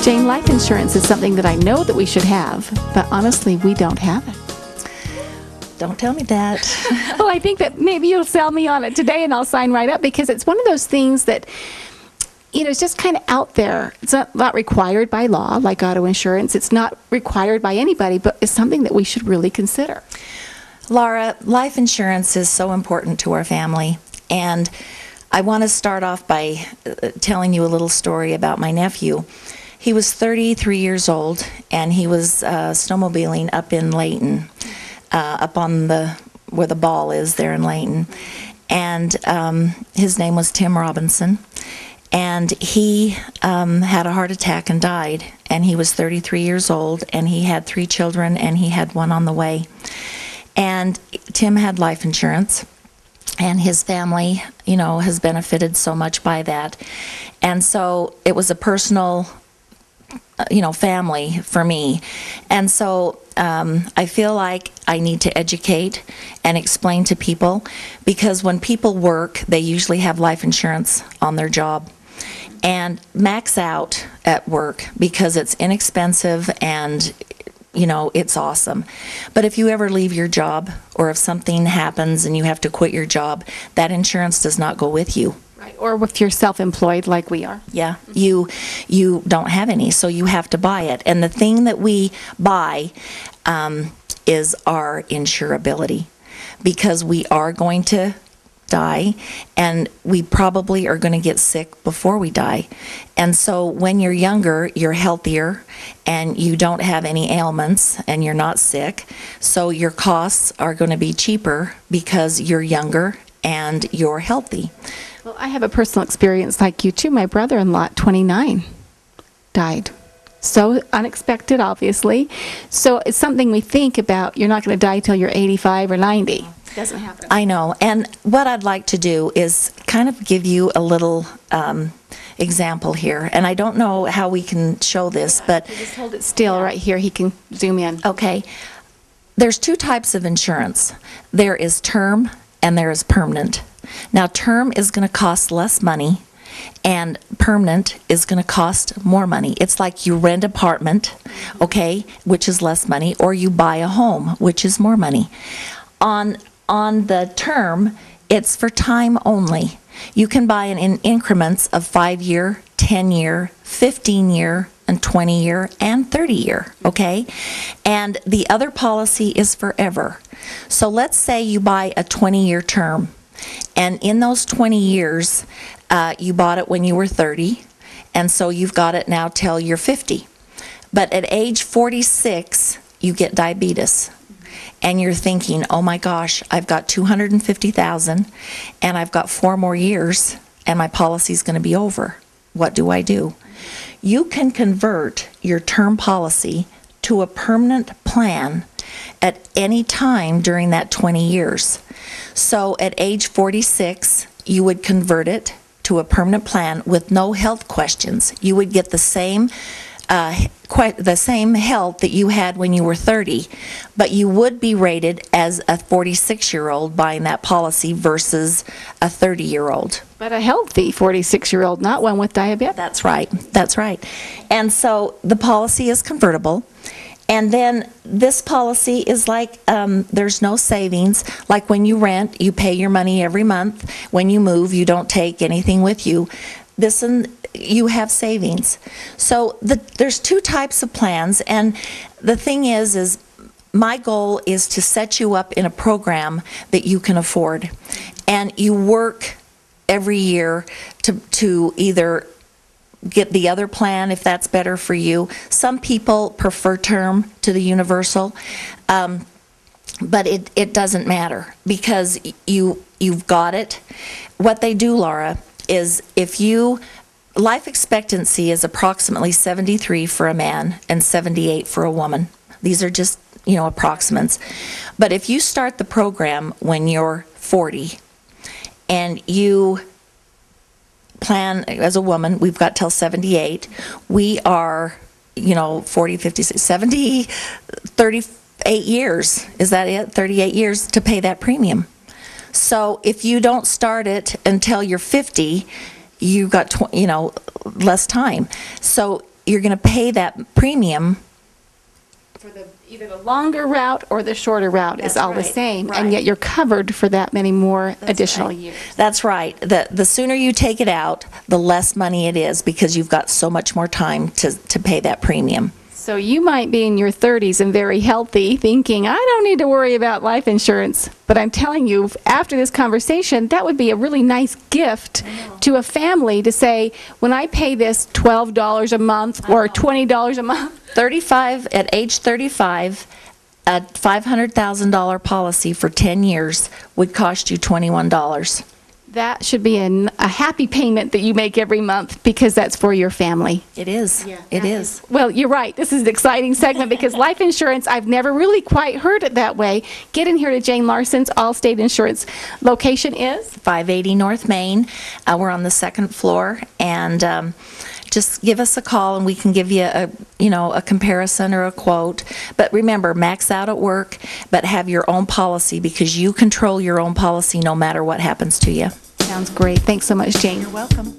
Jane, life insurance is something that I know that we should have, but honestly, we don't have it. Don't tell me that. Well, I think that maybe you'll sell me on it today and I'll sign right up, because it's one of those things that, you know, it's just kind of out there. It's not required by law like auto insurance. It's not required by anybody, but it's something that we should really consider. Laura, life insurance is so important to our family, and I want to start off by telling you a little story about my nephew. He was 33 years old, and he was snowmobiling up in Layton, up on where the ball is there in Layton. And his name was Tim Robinson. And he had a heart attack and died. And he was 33 years old, and he had 3 children, and he had one on the way. And Tim had life insurance, and his family, you know, has benefited so much by that. And so it was a personal, you know, family for me. And so I feel like I need to educate and explain to people, because when people work, they usually have life insurance on their job. And max out at work because it's inexpensive and, you know, it's awesome. But if you ever leave your job, or if something happens and you have to quit your job, that insurance does not go with you. Right. Or if you're self-employed like we are. Yeah, you don't have any, so you have to buy it. And the thing that we buy is our insurability, because we are going to die, and we probably are going to get sick before we die. And so when you're younger, you're healthier, and you don't have any ailments, and you're not sick, so your costs are going to be cheaper because you're younger and you're healthy. Well, I have a personal experience like you too. My brother-in-law at 29 died. So unexpected, obviously. So it's something we think about. You're not going to die till you're 85 or 90. It doesn't happen. I know. And what I'd like to do is kind of give you a little example here. And I don't know how we can show this, but You just hold it still right here. He can zoom in. okay. There's 2 types of insurance. There is term and there is permanent. Now, term is going to cost less money, and permanent is going to cost more money. It's like you rent an apartment, okay, which is less money, or you buy a home, which is more money. On the term, it's for time only. You can buy it in increments of 5-year, 10-year, 15-year, and 20-year, and 30-year, okay? And the other policy is forever. So let's say you buy a 20-year term, and in those 20 years, you bought it when you were 30, and so you've got it now till you're 50. But at age 46, you get diabetes. And you're thinking, oh my gosh, I've got $250,000, and I've got 4 more years, and my policy's going to be over. What do I do? You can convert your term policy to a permanent plan at any time during that 20 years. So at age 46, you would convert it to a permanent plan with no health questions. You would get the same health that you had when you were 30, but you would be rated as a 46-year-old buying that policy versus a 30-year-old. But a healthy 46-year-old, not one with diabetes. That's right. That's right. And so the policy is convertible. And then this policy is like, there's no savings. Like when you rent, you pay your money every month. When you move, you don't take anything with you. This and you have savings. So there's 2 types of plans, and the thing is my goal is to set you up in a program that you can afford, and you work every year to either get the other plan if that's better for you. Some people prefer term to the universal, but it doesn't matter because you've got it. What they do, Laura, is life expectancy is approximately 73 for a man and 78 for a woman. These are just, you know, approximates. But if you start the program when you're 40 and you plan as a woman, we've got till 78. We are, you know, 40, 50, 70, 38 years. Is that it? 38 years to pay that premium. So if you don't start it until you're 50, you've got less time. So you're going to pay that premium. For either the longer route or the shorter route is That's all the right, same, right. and yet you're covered for that many more That's additional right. years. That's right. The sooner you take it out, the less money it is because you've got so much more time to pay that premium. So you might be in your 30s and very healthy, thinking, I don't need to worry about life insurance. But I'm telling you, after this conversation, that would be a really nice gift to a family to say, when I pay this $12 a month or $20 a month. At age 35, a $500,000 policy for 10 years would cost you $21. That should be a happy payment that you make every month because that's for your family. It is. It is. Well, you're right. This is an exciting segment because life insurance, I've never really quite heard it that way. Get in here to Jane Larsen's Allstate Insurance. Location is? 580 North Main. We're on the second floor, and just give us a call and we can give you a comparison or a quote. But remember, max out at work, but have your own policy because you control your own policy no matter what happens to you. Sounds great. Thanks so much, Jane. You're welcome.